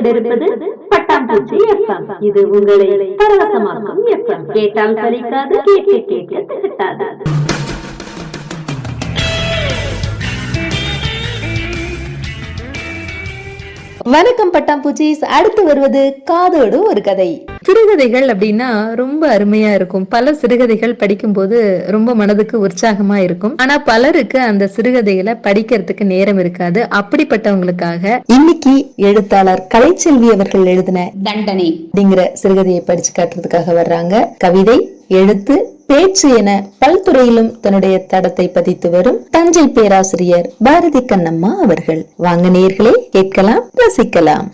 கேட்டுக்கொண்டிருப்பது பட்டாம்பூச்சி எஃப்எம். இது உங்களை பரவசமாக்கும் எஃப்எம். கேட்டால் சலிக்காது, கேட்க கேட்க திகட்டாது. வணக்கம் பட்டாம்பூச்சிஸ். அடுத்து வருவது காதோடு ஒரு கதை. சிறுகதைகள் அப்படின்னா ரொம்ப அருமையா இருக்கும். பல சிறுகதைகள் படிக்கும் போது ரொம்ப மனதுக்கு உற்சாகமா இருக்கும். ஆனா பலருக்கு அந்த சிறுகதைகளை படிக்கிறதுக்கு நேரம் இருக்காது. அப்படிப்பட்டவங்களுக்காக இன்னைக்கு எழுத்தாளர் கலைச்செல்வி அவர்கள் எழுதின தண்டனை அப்படிங்கிற சிறுகதையை படிச்சு காட்டுறதுக்காக வர்றாங்க. கவிதை, எழுத்து, பேச்சு என பல்துறையிலும் தன்னுடைய தடத்தை பதித்து வரும் தஞ்சை பேராசிரியர் பாரதி கண்ணம்மா அவர்கள். வாங்க நேயர்களே, கேட்கலாம், ரசிக்கலாம்.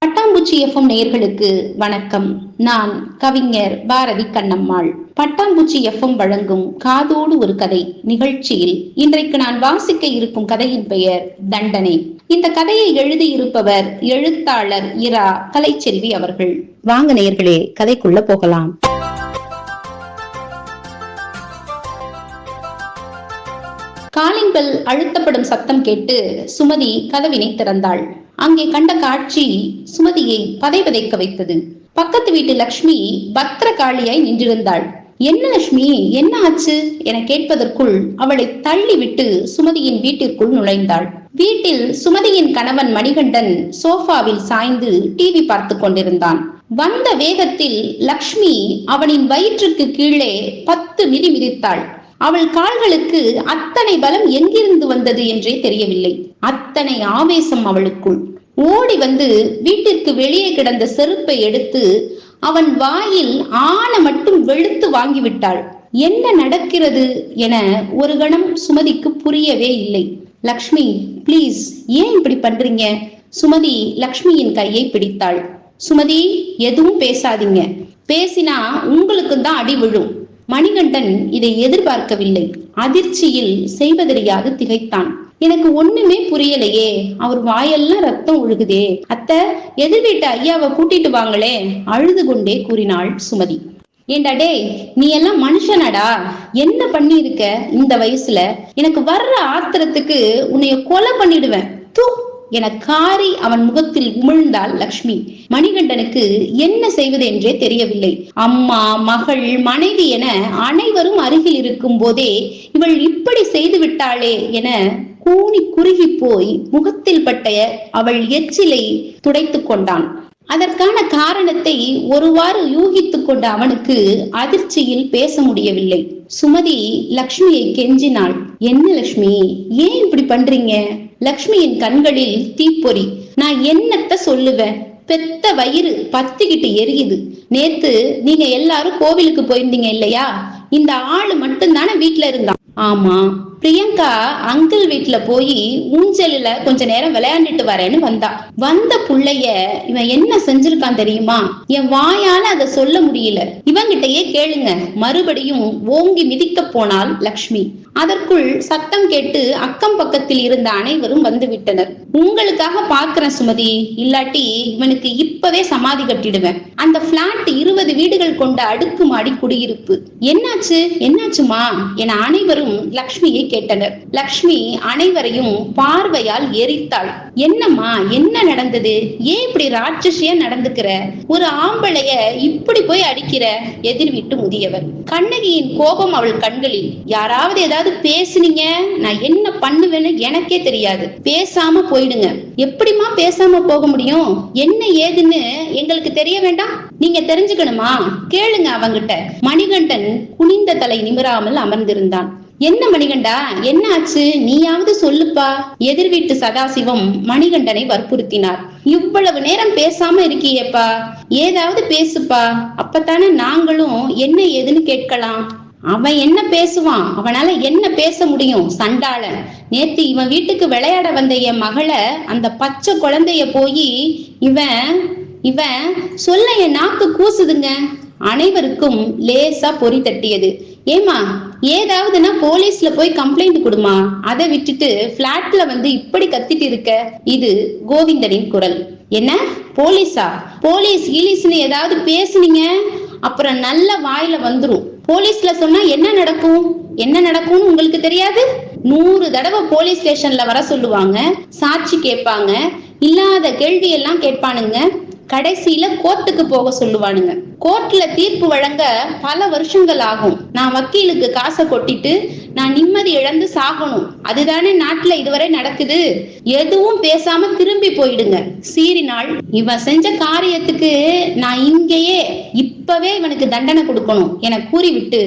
பட்டாம்பூச்சி எஃப்எம் நேயர்களுக்கு வணக்கம். நான் கவிஞர் பாரதி கண்ணம்மாள். பட்டாம்பூச்சி எஃப்எம் வழங்கும் காதோடு ஒரு கதை நிகழ்ச்சியில் இன்றைக்கு நான் வாசிக்க இருக்கும் கதையின் பெயர் தண்டனை. இந்த கதையை எழுதியிருப்பவர் எழுத்தாளர் இரா கலைச்செல்வி அவர்கள். வாங்க நேயர்களே, கதைக்குள்ள போகலாம். காலிங் பெல் அழுத்தப்படும் சத்தம் கேட்டு சுமதி கதவினை திறந்தாள். அங்கே கண்ட காட்சி சுமதியை பதைபதைக்க வைத்தது. பக்கத்து வீட்டு லட்சுமி பத்திர காளியாய் நின்றிருந்தாள். என்ன லட்சுமி, என்ன ஆச்சு என கேட்பதற்குள் அவளை தள்ளிவிட்டு சுமதியின் வீட்டிற்குள் நுழைந்தாள். வீட்டில் சுமதியின் கணவன் மணிகண்டன் சோஃபாவில் சாய்ந்து டிவி பார்த்து கொண்டிருந்தான். வந்த வேகத்தில் லக்ஷ்மி அவனின் வயிற்றுக்கு கீழே 10 மிதி மிதித்தாள். அவள் கால்களுக்கு அத்தனை பலம் எங்கிருந்து வந்தது என்றே தெரியவில்லை. அத்தனை ஆவேசம் அவளுக்குள். ஓடி வந்து வீட்டிற்கு வெளியே கிடந்த செருப்பை எடுத்து அவன் வாயில் ஆன மட்டும் வெளுத்து வாங்கிவிட்டாள். என்ன நடக்கிறது என ஒரு கணம் சுமதிக்கு புரியவே இல்லை. லக்ஷ்மி, பிளீஸ், ஏன் இப்படி பண்றீங்க? சுமதி லக்ஷ்மியின் கையை பிடித்தாள். சுமதி, எதுவும் பேசாதீங்க. பேசினா உங்களுக்கு தான் அடி விழும். மணிகண்டன் இதை எதிர்பார்க்கவில்லை. அதிர்ச்சியில் செய்வதறியாது திகைத்தான். எனக்கு ஒண்ணுமே புரியலையே, அவர் வாயெல்லாம் ரத்தம் ஒழுகுதே. அத்தை, எதிர் வீட்டு ஐயாவை கூட்டிட்டு வாங்களே, அழுது கொண்டே கூறினாள் சுமதி. ஏண்டா டேய், நீ எல்லாம் மனுஷனடா? என்ன பண்ணி இருக்க இந்த வயசுல? எனக்கு வர்ற ஆத்திரத்துக்கு உன்னைய கொலை பண்ணிடுவேன் தூ என காரி அவன் முகத்தில் உமிழ்ந்தாள் லக்ஷ்மி. மணிகண்டனுக்கு என்ன செய்வது என்றே தெரியவில்லை. அம்மா, மகள், மனைவி என அனைவரும் அருகில் இருக்கும் போதே இவள் இப்படி செய்து விட்டாளே என கூனி குறுகி போய் முகத்தில் பட்ட அவள் எச்சிலை துடைத்து கொண்டான். அதற்கான காரணத்தை ஒருவாறு யூகித்துக் கொண்ட அவனுக்கு அதிர்ச்சியில் பேச முடியவில்லை. சுமதி லக்ஷ்மியை கெஞ்சினாள். என்ன லக்ஷ்மி, ஏன் இப்படி பண்றீங்க? லக்ஷ்மியின் கண்களில் தீப்பொறி. நான் என்னத்த சொல்லுவேன்? பெத்த வயிறு பத்திக்கிட்டு எரியுது. நேத்து நீங்க எல்லாரும் கோவிலுக்கு போயிருந்தீங்க இல்லையா? இந்த ஆளு மட்டும்தானே வீட்டுல இருந்தான். ஆமா, பிரியங்கா அங்கிள் வீட்டுல போய் ஊஞ்சலில கொஞ்ச நேரம் விளையாண்டுட்டு வரேன்னு வந்த புள்ளைய இவன் என்ன செஞ்சிருக்கான் தெரியுமா? என் வாயால அதை சொல்ல முடியல. இவங்கிட்டயே கேளுங்க. மறுபடியும் ஓங்கி மிதிக்க போனாள் லக்ஷ்மி. அதற்குள் சத்தம் கேட்டு அக்கம் பக்கத்தில் இருந்த அனைவரும் வந்து விட்டனர். உங்களுக்காக பாக்குறேன் சுமதி, இல்லாட்டி இவனுக்கு இப்பவே சமாதி கட்டிடுவேன். அந்த பிளாட் 20 வீடுகள் கொண்ட அடுக்குமாடி குடியிருப்பு. என்னாச்சு என்னாச்சுமா என அனைவரும் லக்ஷ்மியை கேட்டனர். லக்ஷ்மி அனைவரையும் பார்வையால் எரித்தாள். என்னம்மா, என்ன நடந்தது? ஏன் இப்படி ராட்சசியா நடந்துக்கிற? ஒரு ஆம்பளைய இப்படி போய் அடிக்கிற? எதிர் வீட்டு முதியவர். கண்ணகியின் கோபம் அவள் கண்களில். யாராவது ஏதாவது பேசுனீங்க, நான் என்ன பண்ணுவேன்னு எனக்கே தெரியாது. பேசாம போயிடுங்க. எப்படிமா பேசாம போக முடியும்? என்ன ஏதுன்னு எங்களுக்கு தெரிய வேண்டாம்? நீங்க தெரிஞ்சுக்கணுமா? கேளுங்க அவங்கிட்ட. மணிகண்டன் குனிந்த தலை நிமிராமல் அமர்ந்திருந்தான். என்ன மணிகண்டா, என்ன ஆச்சு? நீயாவது சொல்லுப்பா. எதிர் வீட்டு சதாசிவம் மணிகண்டனை வற்புறுத்தினார். இவ்வளவு நேரம் பேசாம இருக்கியேப்பா, ஏதாவது பேசுப்பா. அப்பத்தானே நாங்களும் என்ன ஏதுன்னு கேட்கலாம். அவன் என்ன பேசுவான்? அவனால என்ன பேச முடியும்? சண்டாளன். நேத்து இவன் வீட்டுக்கு விளையாட வந்த என் மகளை, அந்த பச்சை குழந்தைய போய் இவன் சொல்ல என் நாக்கு கூசுதுங்க. அனைவருக்கும் லேசா பொறி தட்டியது. ஏமா, ஏதாவதுன்னா போலீஸ்ல போய் கம்ப்ளைண்ட் கொடுமா. அதை விட்டுட்டு பிளாட்ல வந்து இப்படி கத்திட்டு இருக்க. இது கோவிந்தனின் குரல். என்ன போலீஸா? போலீஸ் கீலீஸ்னு ஏதாவது பேசுனீங்க அப்புறம் நல்ல வாயில வந்துரும். போலீஸ்ல சொன்னா என்ன நடக்கும்? என்ன நடக்கும்னு உங்களுக்கு தெரியாது? 100 தடவை போலீஸ் ஸ்டேஷன்ல வர சொல்லுவாங்க, சாட்சி கேட்பாங்க, இல்லாத கேள்வி எல்லாம் கேட்பானுங்க. கடைசியில கோர்ட்டுக்கு போக சொல்லுவானுங்க. கோர்ட்ல தீர்ப்பு வழங்க பல வருஷங்கள் ஆகும். நான் வக்கீலுக்கு காசை கொட்டிட்டு நான் நிம்மதி இழந்து சாகணும். அதுதானே நாட்டுல இதுவரை நடக்குது. எதுவும் பேசாம திரும்பி போயிடுங்க. சீறினாள். இவன் செஞ்ச காரியத்துக்கு நான் இங்கேயே இப்பவே இவனுக்கு தண்டனை கொடுக்கணும் என கூறிவிட்டு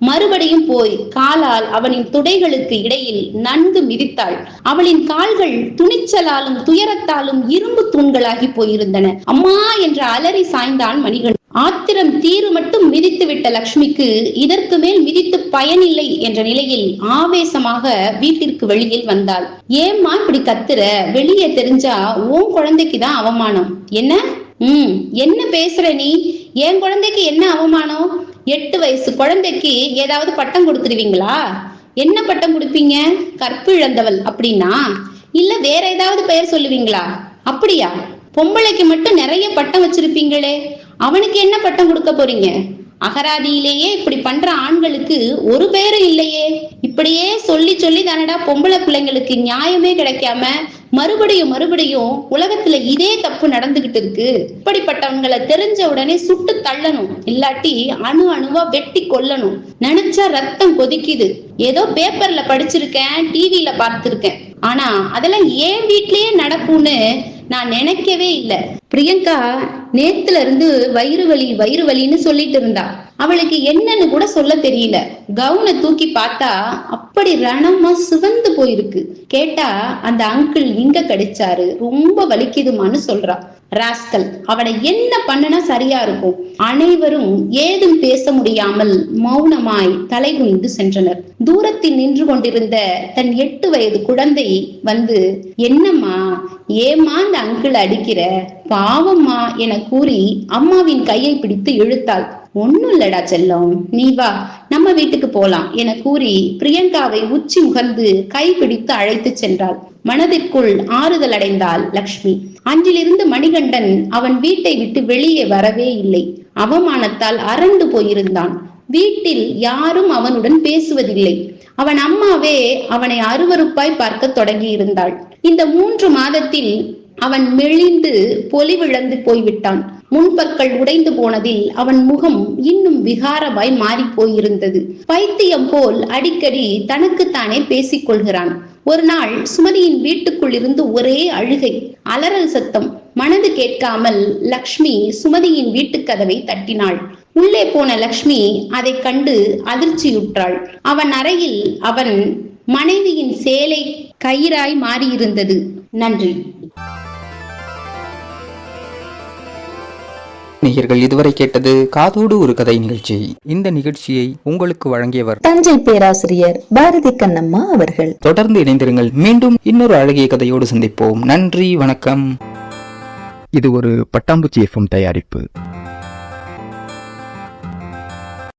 மறுபடியும் போய் காலால் அவனின் துடைகளுக்கு இடையில் நன்கு மிதித்தாள். அவளின் கால்கள் துணிச்சலாலும் துயரத்தாலும் இரும்பு தூண்களாகி போயிருந்தன. அம்மா என்று அலறி சாய்ந்தான் மணிகண்டன். ஆத்திரம் தீரு மட்டும் மிதித்து விட்ட லக்ஷ்மிக்கு இதற்கு மேல் மிதித்து பயனில்லை என்ற நிலையில் ஆவேசமாக வீட்டிற்கு வெளியில் வந்தாள். ஏம்மா இப்படி கத்துற? வெளியே தெரிஞ்சா உன் குழந்தைக்குதான் அவமானம். என்ன பேசுற நீ? என் குழந்தைக்கு என்ன அவமானம்? 8 வயசு குழந்தைக்கு ஏதாவது பட்டம் கொடுத்துருவீங்களா? என்ன பட்டம் கொடுப்பீங்க? கற்பு இழந்தவள் அப்படின்னா? இல்ல வேற ஏதாவது பெயர் சொல்லுவீங்களா? அப்படியா? பொம்பளைக்கு மட்டும் நிறைய பட்டம் வச்சிருப்பீங்களே, அவனுக்கு என்ன பட்டம் கொடுக்க போறீங்க? அகராதியிலேயே இப்படி பண்ற ஆண்களுக்கு ஒரு பேரும் இல்லையே. இப்படியே சொல்லி சொல்லி தானடா பொம்பளை பிள்ளைங்களுக்கு நியாயமே கிடைக்காம மறுபடியும் உலகத்துல இதே தப்பு நடந்துகிட்டு இருக்கு. இப்படிப்பட்டவங்களை தெரிஞ்ச உடனே சுட்டு தள்ளணும், இல்லாட்டி அணுவா வெட்டி கொல்லணும். நினைச்சா ரத்தம் கொதிக்குது. ஏதோ பேப்பர்ல படிச்சிருக்கேன், டிவில பார்த்திருக்கேன். ஆனா அதெல்லாம் ஏன் வீட்லயே நடக்கும்னு நான் நினைக்கவே இல்லை. பிரியங்கா நேத்துல இருந்து வயிறு வலின்னு சொல்லிட்டு இருந்தா. அவளுக்கு என்னன்னு கூட சொல்ல தெரியல. கவுனை தூக்கி பார்த்தா அப்படி ரணமா சிவந்து போயிருக்கு. கேட்டா அந்த அங்கிள் இங்க கடிச்சாரு, ரொம்ப வலிக்குதுமான்னு சொல்றா. ராஸ்கல், அவனை என்ன பண்ணனா சரியா இருக்கும்? அனைவரும் ஏதும் பேச முடியாமல் மௌனமாய் தலைகுனிந்து சென்றனர். தூரத்தில் நின்று கொண்டிருந்த தன் 8 வயது குழந்தை வந்து, என்னம்மா, ஏமா அந்த அங்கிள் அடிக்கிற? பாவம்மா என கூறி அம்மாவின் கையை பிடித்து இழுத்தாள். ஒண்ணும் இல்லடா செல்லம், நீ வா, நம்ம வீட்டுக்கு போலாம் என கூறி பிரியங்காவை உச்சி முகர்ந்து கை பிடித்து அழைத்து சென்றாள். மனதிற்குள் ஆறுதல் அடைந்தாள் லக்ஷ்மி. அன்றிலிருந்து மணிகண்டன் அவன் வீட்டை விட்டு வெளியே வரவே இல்லை. அவமானத்தால் அரண்டு போயிருந்தான். வீட்டில் யாரும் அவனுடன் பேசுவதில்லை. அவன் அம்மாவே அவனை அருவருப்பாய் பார்க்க தொடங்கி இருந்தாள். இந்த 3 மாதத்தில் அவன் மெலிந்து பொலிவிழந்து போய்விட்டான். முன்பற்கள் உடைந்து போனதில் அவன் முகம் இன்னும் விகாரமாய் மாறி போயிருந்தது. பைத்தியம் போல் அடிக்கடி தனக்குத்தானே பேசிக் கொள்கிறான். ஒரு நாள் சுமதியின் வீட்டுக்குள் இருந்து ஒரே அழுகை, அலறல் சத்தம். மனது கேட்காமல் லக்ஷ்மி சுமதியின் வீட்டு கதவை தட்டினாள். உள்ளே போன லக்ஷ்மி அதை கண்டு அதிர்ச்சியுற்றாள். அவன் அறையில் அவன் மனைவியின் சேலை கயிறாய் மாறியிருந்தது. நன்றி. நேயர்கள் இதுவரை கேட்டது காதோடு ஒரு கதை நிகழ்ச்சி. இந்த நிகழ்ச்சியை உங்களுக்கு வழங்கியவர் தஞ்சை பேராசிரியர் பாரதி கண்ணம்மா அவர்கள். தொடர்ந்து இணைந்திருங்கள். மீண்டும் இன்னொரு அழகிய கதையோடு சந்திப்போம். நன்றி, வணக்கம். இது ஒரு பட்டாம்பூச்சி FM தயாரிப்பு.